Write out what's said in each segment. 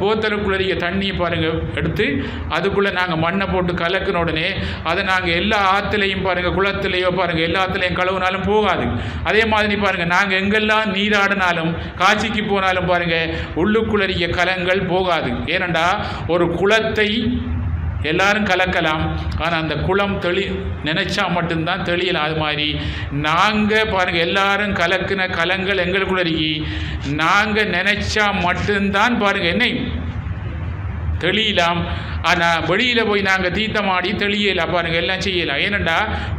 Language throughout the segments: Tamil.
போத்தலுக்குள்ளே தண்ணியை பாருங்கள் எடுத்து அதுக்குள்ளே நாங்கள் மண்ணை போட்டு கலக்கின உடனே அதை நாங்கள் எல்லா ஆற்றுலையும் பாருங்கள் குளத்துலையோ பாருங்கள் எல்லா ஆற்றுலையும் கழுவுனாலும் போகாது. அதே மாதிரி பாருங்கள் நாங்கள் எங்கெல்லாம் நீராடினாலும் காட்சிக்கு போனாலும் பாருங்கள் உள்ளுக்குள்ளறிய கலங்கள் போகாது. ஏனெண்டா ஒரு குளத்தை எல்லாரும் கலக்கலாம், ஆனால் அந்த குளம் நினைச்சா மட்டும்தான் தெளியலாம். அது மாதிரி நாங்கள் பாருங்கள் எல்லாரும் கலக்கின கலங்கள் எங்களுக்குள்ள இருக்கி நாங்கள் நினைச்சா மட்டும்தான் பாருங்கள் என்னை தெளியலாம். ஆனால் வெளியில் போய் நாங்கள் தீர்த்தமாடி தெளியலாம் பாருங்கள் எல்லாம் செய்யலாம். ஏனெண்டா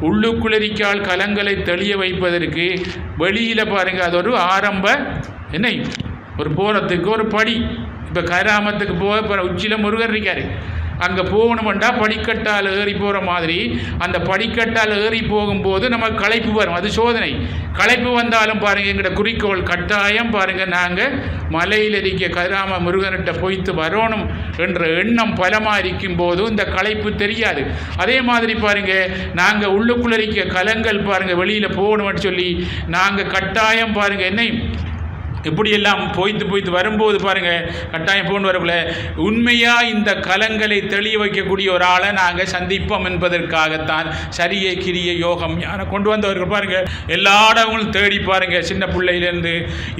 உள்ளுக்குள்ளரிக்கால் கலங்களை தெளிய வைப்பதற்கு வெளியில் பாருங்கள் அது ஒரு ஆரம்ப என்னை ஒரு போகிறதுக்கு ஒரு படி. இப்போ கராமத்துக்கு போக உச்சியில் முருகர் இருக்கார், அங்கே போகணுமெண்டா படிக்கட்டால் ஏறி போகிற மாதிரி அந்த படிக்கட்டால் ஏறி போகும்போது நமக்கு களைப்பு வரும், அது சோதனை. களைப்பு வந்தாலும் பாருங்கள் எங்களோட குறிக்கோள் கட்டாயம் பாருங்கள் நாங்கள் மலையில் இருக்க கதிராம முருகன்கிட்ட போய்த்து வரணும் என்ற எண்ணம் பலமாக இருக்கும் போது இந்த களைப்பு தெரியாது. அதே மாதிரி பாருங்கள் நாங்கள் உள்ளுக்குள்ள இருக்க கலங்கள் பாருங்கள் வெளியில் போகணும்னு சொல்லி நாங்கள் கட்டாயம் பாருங்கள் என்னை இப்படியெல்லாம் போய்த்து வரும்போது பாருங்கள் கட்டாயம் போன்னு வரக்குள்ள உண்மையாக இந்த கலங்களை தெளிய வைக்கக்கூடிய ஒரு ஆளை நாங்கள் சந்திப்போம் என்பதற்காகத்தான் சரியை கிரிய யோகம் யாரை கொண்டு வந்தவர்கள் பாருங்கள் எல்லா இடங்களும் தேடி பாருங்கள் சின்ன பிள்ளையிலேருந்து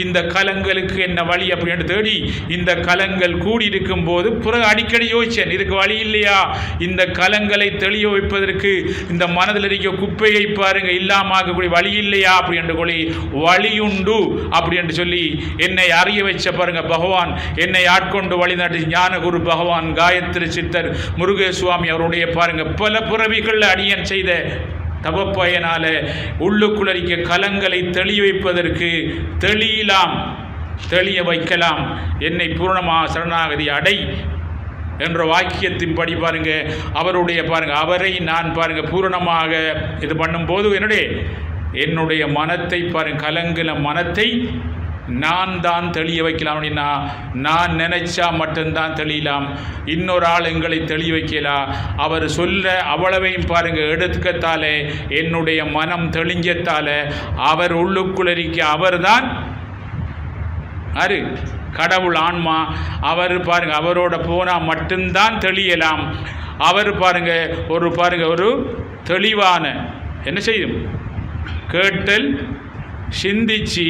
இந்த கலங்களுக்கு என்ன வழி அப்படின்னு தேடி இந்த கலங்கள் கூடி இருக்கும் போது பிறகு அடிக்கடி யோசிச்சேன் இதுக்கு வழி இல்லையா, இந்த கலங்களை தெளிய வைப்பதற்கு இந்த மனதில் இருக்க குப்பையை பாருங்கள் இல்லாமக்கூடிய வழி இல்லையா அப்படி என்று சொல்லி வழியுண்டு அப்படி என்று சொல்லி என்னை அறிய வச்ச பாருங்க பகவான் என்னை ஆட்கொண்டு வழிநடத்தி ஞானகுரு பகவான் காயத்ரி சித்தர் முருகேசுவாமி அவருடைய பாருங்க பல பிறவிகள் அடியன் செய்த தவப்பயனால உள்ளுக்குள்ளரிக்க கலங்களை தெளிய வைப்பதற்கு தெளிய வைக்கலாம். என்னை பூர்ணமாக சரணாகதி அடை என்ற வாக்கியத்தின்படி பாருங்க அவருடைய பாருங்க அவரை நான் பாருங்க பூரணமாக இது பண்ணும்போது என்னுடைய மனத்தை பாருங்க கலங்கின மனத்தை நான் தான் தெளிய வைக்கலாம். அப்படின்னா நான் நினைச்சா மட்டும்தான் தெளியலாம், இன்னொரு ஆள் எங்களை தெளிய வைக்கலாம். அவர் சொல்ல அவ்வளவையும் பாருங்கள் எடுத்துக்கத்தாலே என்னுடைய மனம் தெளிஞ்சத்தால அவர் உள்ளுக்குள்ளரிக்க அவர் தான் கடவுள் ஆன்மா. அவர் பாருங்க அவரோட போனால் மட்டும்தான் தெளியலாம். அவர் பாருங்க ஒரு தெளிவான என்ன செய்யும் கேட்டல் சிந்திச்சு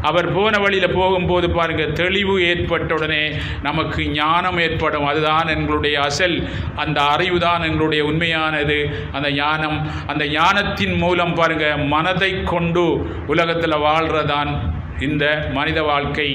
அவர் போன வழியில் போகும்போது பாருங்கள் தெளிவு ஏற்பட்ட உடனே நமக்கு ஞானம் ஏற்படும். அதுதான் எங்களுடைய அசல், அந்த அறிவு தான் எங்களுடைய உண்மையானது. அந்த ஞானத்தின் மூலம் பாருங்கள் மனதை கொண்டு உலகத்தில் வாழ்கிறதான் இந்த மனித வாழ்க்கை.